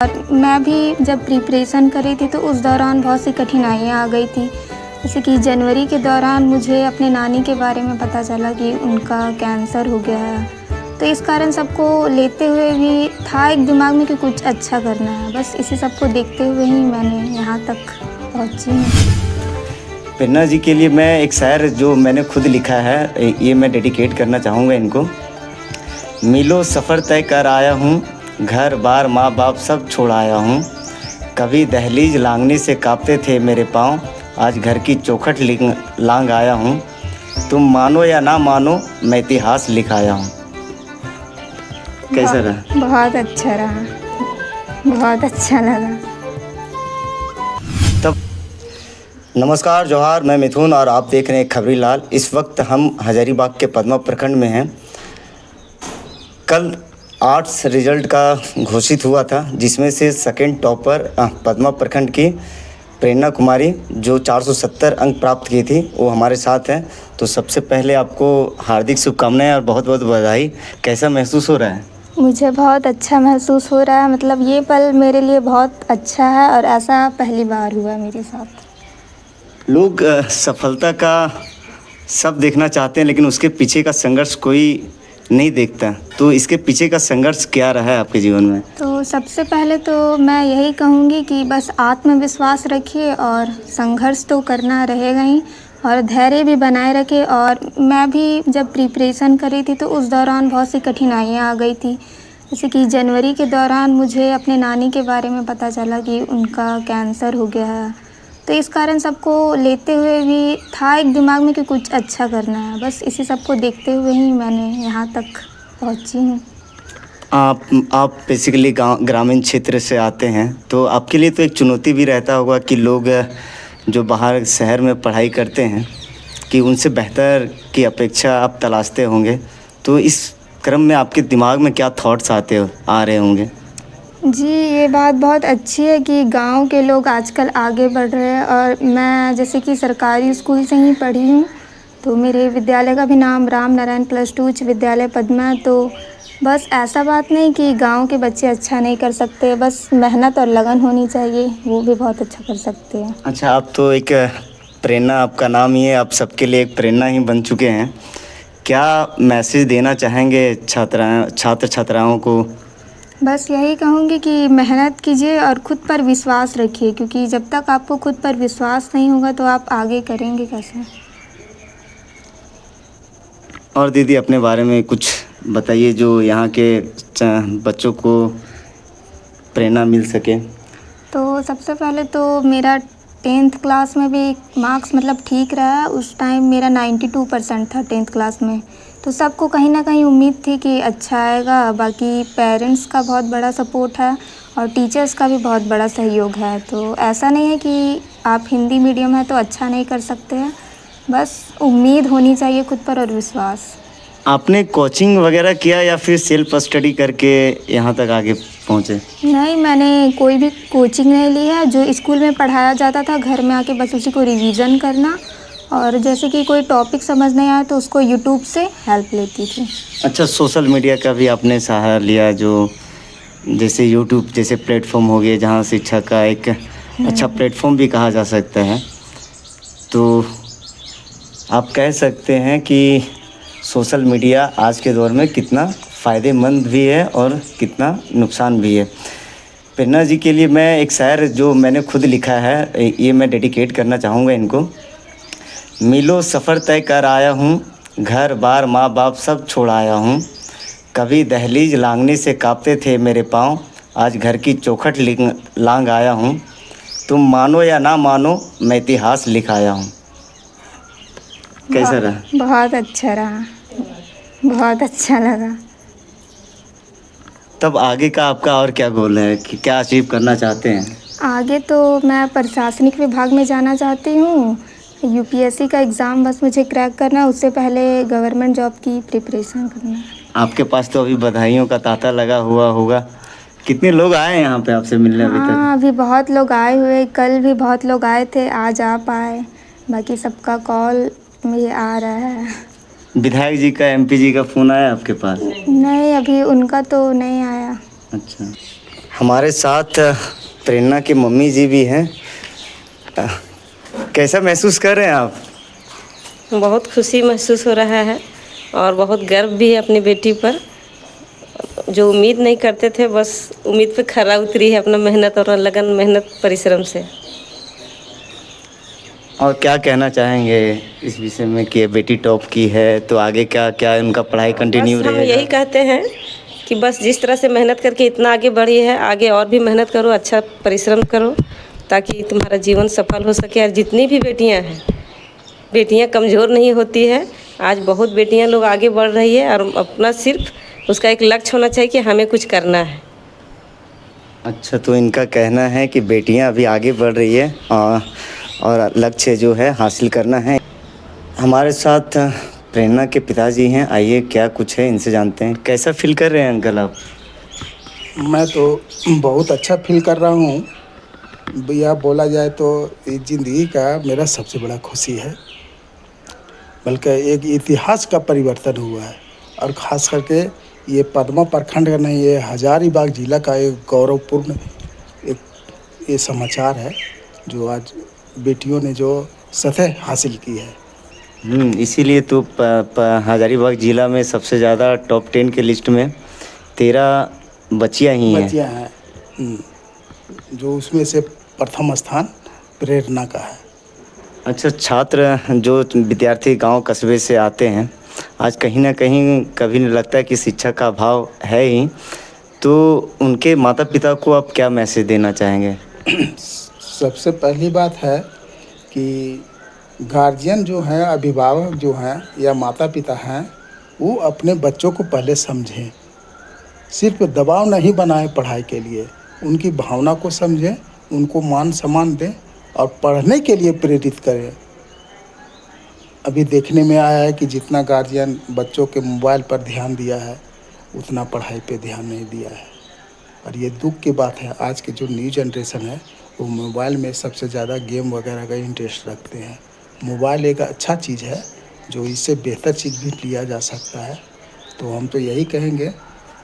मैं भी जब प्रिपरेशन कर रही थी तो उस दौरान बहुत सी कठिनाइयाँ आ गई थी। जैसे कि जनवरी के दौरान मुझे अपने नानी के बारे में पता चला कि उनका कैंसर हो गया है। तो इस कारण सबको लेते हुए भी था एक दिमाग में कि कुछ अच्छा करना है। बस इसी सबको देखते हुए ही मैंने यहाँ तक पहुँची हूँ। प्रेरणा जी के लिए मैं एक शायर जो मैंने खुद लिखा है, ये मैं डेडिकेट करना चाहूँगा इनको। मीलों सफ़र तय कर आया हूँ, घर बार माँ बाप सब छोड़ आया हूँ। कभी दहलीज लांघने से कांपते थे मेरे पाँव, आज घर की चौखट लांघ आया हूँ। तुम मानो या ना मानो, मैं इतिहास लिख आया हूँ। कैसा रहा? बहुत अच्छा रहा, बहुत अच्छा लगा। तब नमस्कार, जोहार, मैं मिथुन और आप देख रहे हैं खबरी लाल। इस वक्त हम हजारीबाग के पद्मा प्रखंड में हैं। कल आर्ट्स रिजल्ट का घोषित हुआ था, जिसमें से सेकंड टॉपर पद्मा प्रखंड की प्रेरणा कुमारी जो 470 अंक प्राप्त की थी, वो हमारे साथ हैं। तो सबसे पहले आपको हार्दिक शुभकामनाएं और बहुत बहुत बधाई। कैसा महसूस हो रहा है? मुझे बहुत अच्छा महसूस हो रहा है। मतलब ये पल मेरे लिए बहुत अच्छा है और ऐसा पहली बार हुआ मेरे साथ। लोग सफलता का सब देखना चाहते हैं, लेकिन उसके पीछे का संघर्ष कोई नहीं देखता। तो इसके पीछे का संघर्ष क्या रहा है आपके जीवन में? तो सबसे पहले तो मैं यही कहूँगी कि बस आत्मविश्वास रखिए और संघर्ष तो करना रहेगा ही, और धैर्य भी बनाए रखें। और मैं भी जब प्रिपरेशन कर रही थी तो उस दौरान बहुत सी कठिनाइयाँ आ गई थी। जैसे कि जनवरी के दौरान मुझे अपने नानी के बारे में पता चला कि उनका कैंसर हो गया है। तो इस कारण सबको लेते हुए भी था एक दिमाग में कि कुछ अच्छा करना है। बस इसी सबको देखते हुए ही मैंने यहाँ तक पहुँची हूँ। आप बेसिकली गाँव ग्रामीण क्षेत्र से आते हैं, तो आपके लिए तो एक चुनौती भी रहता होगा कि लोग जो बाहर शहर में पढ़ाई करते हैं कि उनसे बेहतर की अपेक्षा आप तलाशते होंगे। तो इस क्रम में आपके दिमाग में क्या थॉट्स आ रहे होंगे? जी, ये बात बहुत अच्छी है कि गांव के लोग आजकल आगे बढ़ रहे हैं। और मैं जैसे कि सरकारी स्कूल से ही पढ़ी हूँ, तो मेरे विद्यालय का भी नाम राम नारायण +2 उच्च विद्यालय पद्मा है। तो बस ऐसा बात नहीं कि गांव के बच्चे अच्छा नहीं कर सकते, बस मेहनत और लगन होनी चाहिए, वो भी बहुत अच्छा कर सकते हैं। अच्छा, आप तो एक प्रेरणा, आपका नाम ही है, आप सबके लिए एक प्रेरणा ही बन चुके हैं। क्या मैसेज देना चाहेंगे छात्र छात्राओं को? बस यही कहूँगी कि मेहनत कीजिए और खुद पर विश्वास रखिए, क्योंकि जब तक आपको खुद पर विश्वास नहीं होगा तो आप आगे करेंगे कैसे। और दीदी, अपने बारे में कुछ बताइए जो यहाँ के बच्चों को प्रेरणा मिल सके। तो सबसे पहले तो मेरा 10th क्लास में भी मार्क्स मतलब ठीक रहा। उस टाइम मेरा 92% था 10th क्लास में। तो सबको कहीं ना कहीं उम्मीद थी कि अच्छा आएगा। बाकी पेरेंट्स का बहुत बड़ा सपोर्ट है और टीचर्स का भी बहुत बड़ा सहयोग है। तो ऐसा नहीं है कि आप हिंदी मीडियम है तो अच्छा नहीं कर सकते हैं, बस उम्मीद होनी चाहिए खुद पर और विश्वास। आपने कोचिंग वगैरह किया या फिर सेल्फ स्टडी करके यहाँ तक आगे पहुँचे? नहीं, मैंने कोई भी कोचिंग नहीं ली है। जो स्कूल में पढ़ाया जाता था घर में आके बस उसी को रिवीजन करना, और जैसे कि कोई टॉपिक समझ नहीं आया तो उसको यूट्यूब से हेल्प लेती थी। अच्छा, सोशल मीडिया का भी आपने सहारा लिया, जो जैसे यूट्यूब जैसे प्लेटफॉर्म हो गए जहाँ शिक्षा का एक अच्छा प्लेटफॉर्म भी कहा जा सकता है। तो आप कह सकते हैं कि सोशल मीडिया आज के दौर में कितना फ़ायदेमंद भी है और कितना नुकसान भी है। प्रेरणा जी के लिए मैं एक शायर जो मैंने खुद लिखा है, ये मैं डेडिकेट करना चाहूँगा इनको। मीलों सफ़र तय कर आया हूँ, घर बार माँ बाप सब छोड़ आया हूँ। कभी दहलीज लांघने से कांपते थे मेरे पाँव, आज घर की चौखट लांघ आया हूँ। तुम मानो या ना मानो, मैं इतिहास लिख आया हूँ। कैसा रहा? बहुत अच्छा रहा, बहुत अच्छा लगा। तब आगे का आपका और क्या गोल है कि क्या अचीव करना चाहते हैं? आगे तो मैं प्रशासनिक विभाग में जाना चाहती हूँ। यूपीएससी का एग्ज़ाम बस मुझे क्रैक करना है, उससे पहले गवर्नमेंट जॉब की प्रिपरेशन करना है। आपके पास तो अभी बधाइयों का तांता लगा हुआ होगा। कितने लोग आए हैं यहाँ पे आपसे मिलने अभी तक? हाँ, अभी बहुत लोग आए हुए, कल भी बहुत लोग आए थे, आज आ पाए। बाकी सबका कॉल में आ रहा है। विधायक जी का, एमपी जी का फ़ोन आया आपके पास? नहीं, अभी उनका तो नहीं आया। अच्छा। हमारे साथ प्रेरणा की मम्मी जी भी हैं। अ, कैसा महसूस कर रहे हैं आप? बहुत खुशी महसूस हो रहा है और बहुत गर्व भी है अपनी बेटी पर। जो उम्मीद नहीं करते थे, बस उम्मीद पे खरा उतरी है अपना मेहनत और लगन, मेहनत परिश्रम से। और क्या कहना चाहेंगे इस विषय में कि बेटी टॉप की है तो आगे क्या क्या उनका पढ़ाई कंटिन्यू बस हम रहेगा? यही कहते हैं कि बस जिस तरह से मेहनत करके इतना आगे बढ़ी है, आगे और भी मेहनत करो, अच्छा परिश्रम करो, ताकि तुम्हारा जीवन सफल हो सके। और जितनी भी बेटियां हैं, बेटियां कमज़ोर नहीं होती है। आज बहुत बेटियां लोग आगे बढ़ रही है और अपना सिर्फ उसका एक लक्ष्य होना चाहिए कि हमें कुछ करना है। अच्छा, तो इनका कहना है कि बेटियां अभी आगे बढ़ रही है और लक्ष्य जो है हासिल करना है। हमारे साथ प्रेरणा के पिताजी हैं, आइए क्या कुछ है इनसे जानते हैं। कैसा फील कर रहे हैं अंकल आप? मैं तो बहुत अच्छा फील कर रहा हूँ भैया। बोला जाए तो ये ज़िंदगी का मेरा सबसे बड़ा खुशी है, बल्कि एक इतिहास का परिवर्तन हुआ है। और ख़ास करके ये पदमा प्रखंड का नहीं, ये हजारीबाग ज़िला का एक गौरवपूर्ण एक ये समाचार है जो आज बेटियों ने जो सतह हासिल की है। इसीलिए तो हजारीबाग ज़िला में सबसे ज़्यादा टॉप 10 के लिस्ट में 13 बच्चियां ही हैं। बच्चियाँ हैं, जो उसमें से प्रथम स्थान प्रेरणा का है। अच्छा, छात्र जो विद्यार्थी गांव कस्बे से आते हैं, आज कहीं ना कहीं कभी नहीं लगता है कि शिक्षा का अभाव है ही, तो उनके माता पिता को आप क्या मैसेज देना चाहेंगे? सबसे पहली बात है कि गार्जियन जो हैं, अभिभावक जो हैं या माता पिता हैं, वो अपने बच्चों को पहले समझें। सिर्फ दबाव नहीं बनाएं पढ़ाई के लिए, उनकी भावना को समझें, उनको मान सम्मान दें और पढ़ने के लिए प्रेरित करें। अभी देखने में आया है कि जितना गार्जियन बच्चों के मोबाइल पर ध्यान दिया है, उतना पढ़ाई पे ध्यान नहीं दिया है। और ये दुख की बात है, आज की जो न्यू जनरेशन है वो मोबाइल में सबसे ज़्यादा गेम वगैरह का इंटरेस्ट रखते हैं। मोबाइल एक अच्छा चीज़ है, जो इससे बेहतर चीज़ भी लिया जा सकता है। तो हम तो यही कहेंगे,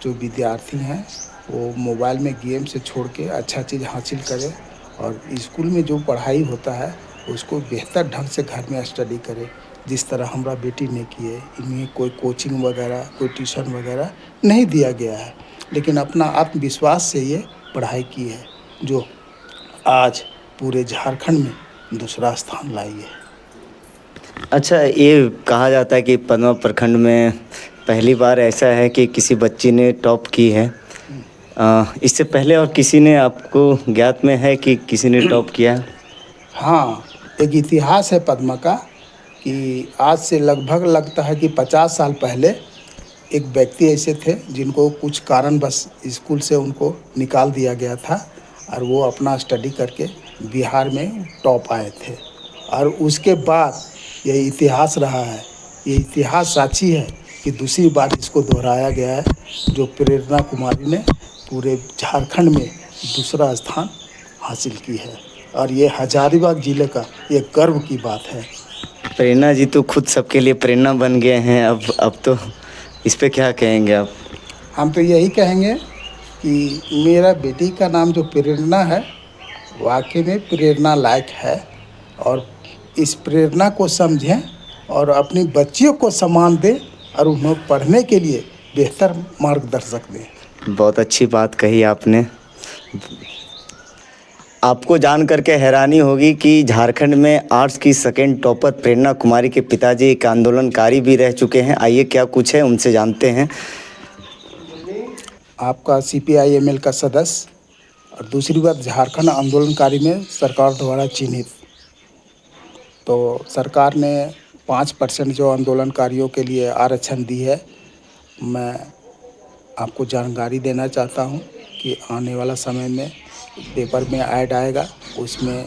जो विद्यार्थी हैं वो मोबाइल में गेम से छोड़ के अच्छा चीज़ हासिल करें और स्कूल में जो पढ़ाई होता है उसको बेहतर ढंग से घर में स्टडी करें। जिस तरह हमारा बेटी ने किए, इन्हें कोई कोचिंग वगैरह, कोई ट्यूशन वगैरह नहीं दिया गया है, लेकिन अपना आत्मविश्वास से ये पढ़ाई की है, जो आज पूरे झारखंड में दूसरा स्थान लाई है। अच्छा, ये कहा जाता है कि पदमा प्रखंड में पहली बार ऐसा है कि किसी बच्ची ने टॉप की है। इससे पहले और किसी ने आपको ज्ञात में है कि किसी ने टॉप किया? हाँ, एक इतिहास है पद्मा का कि आज से लगभग लगता है कि 50 साल पहले एक व्यक्ति ऐसे थे जिनको कुछ कारण बस स्कूल से उनको निकाल दिया गया था और वो अपना स्टडी करके बिहार में टॉप आए थे। और उसके बाद ये इतिहास रहा है, ये इतिहास साक्षी है कि दूसरी बार इसको दोहराया गया है, जो प्रेरणा कुमारी ने पूरे झारखंड में दूसरा स्थान हासिल की है। और ये हजारीबाग ज़िले का ये गर्व की बात है। प्रेरणा जी तो खुद सबके लिए प्रेरणा बन गए हैं। अब तो इस पे क्या कहेंगे आप? हम तो यही कहेंगे कि मेरा बेटी का नाम जो प्रेरणा है, वाकई में प्रेरणा लायक है। और इस प्रेरणा को समझें और अपनी बच्चियों को सम्मान दें और उन्हें पढ़ने के लिए बेहतर मार्गदर्शक दें। बहुत अच्छी बात कही आपने। आपको जान करके हैरानी होगी कि झारखंड में आर्ट्स की सेकेंड टॉपर प्रेरणा कुमारी के पिताजी एक आंदोलनकारी भी रह चुके हैं। आइए क्या कुछ है उनसे जानते हैं। आपका CPI-ML का सदस्य और दूसरी बात झारखंड आंदोलनकारी में सरकार द्वारा चिन्हित। तो सरकार ने 5% जो आंदोलनकारियों के लिए आरक्षण दी है, मैं आपको जानकारी देना चाहता हूं कि आने वाला समय में पेपर में ऐड आएगा, उसमें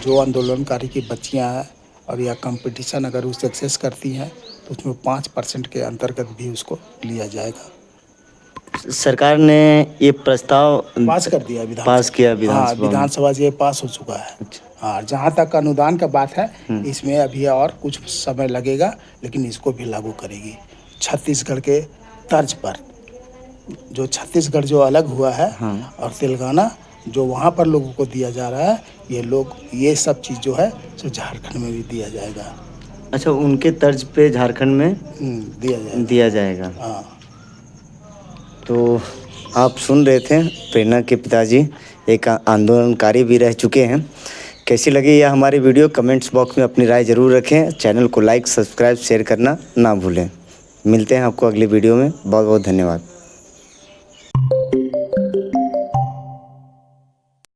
जो आंदोलनकारी की बच्चियां हैं और या कंपटीशन अगर वो सक्सेस करती हैं तो उसमें 5% के अंतर्गत भी उसको लिया जाएगा। सरकार ने ये प्रस्ताव पास कर दिया, विधानसभा पास किया हाँ, विधानसभा में। विधानसभा ये पास हो चुका है। हाँ, जहाँ तक अनुदान का बात है, इसमें अभी और कुछ समय लगेगा, लेकिन इसको भी लागू करेगी छत्तीसगढ़ के तर्ज पर। जो छत्तीसगढ़ जो अलग हुआ है हाँ। और तेलंगाना जो वहाँ पर लोगों को दिया जा रहा है, ये सब चीज़ जो है सो झारखंड में भी दिया जाएगा। अच्छा, उनके तर्ज पे झारखंड में दिया जाएगा। जाएगा। हाँ। तो आप सुन रहे थे, प्रेरणा के पिताजी एक आंदोलनकारी भी रह चुके हैं। कैसी लगी यह हमारी वीडियो, कमेंट्स बॉक्स में अपनी राय ज़रूर रखें। चैनल को लाइक, सब्सक्राइब, शेयर करना ना भूलें। मिलते हैं आपको अगली वीडियो में। बहुत बहुत धन्यवाद।